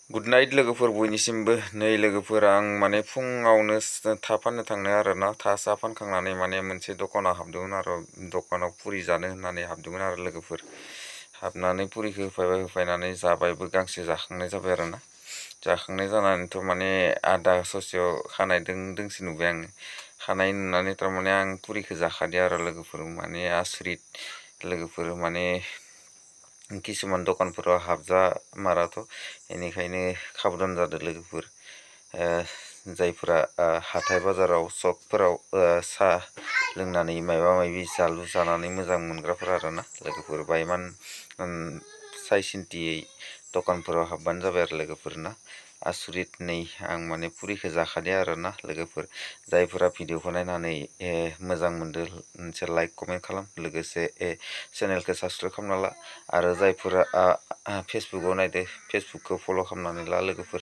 good night लोगोफोर बयनिसिमबो नै लोगोफोर आं माने फुङावनो था फाननो थांनो आरोना था सा फानखांनानै माने मोनसे दखानाव हाबदोंमोन आरो दखानाव पुरि जानो होननानै हाबदोंमोन आरो लोगोफोर हाबनानै पुरिखौ होफायबाय होफायनानै जाबायबो गांसे जाखांनाय जाबाय आरोना जाखांनाय जानानैथ' माने आदा ससेयाव खानाय दोंसे नुबाय आङो खानाय नुनानै थारमाने आं पुरिखौ जाखादिया आरो लोगोफोर माने आसरित लोगोफोर माने किसुमान दखानफोराव हाबजामाराथ' बेनिखायनो साबधान जादों लोगोफोर जायफोरा हाथाय बाजाराव सकफोराव साहा लोंनानै माबा माबि जालु जानानै मोजां मोनग्राफोर आरोना लोगोफोर बायमान साय सिन्थियै दखानफोराव हाबबानो जाबाय आरो लोगोफोर ना आसरित नै आं माने पुरिखौ जाखादिया आरोना लोगोफोर जायफोरा भिडिअखौ नायनानै मोजां मोनदों मोनसे लाइक कमेन्ट खालाम लोगोसे चेनेलखौ साबसक्राइब खालामना ला आरो जायफोरा फेसबुकाव नायदो फेसबुकखौ फल' खालामनानै ला लोगोफोर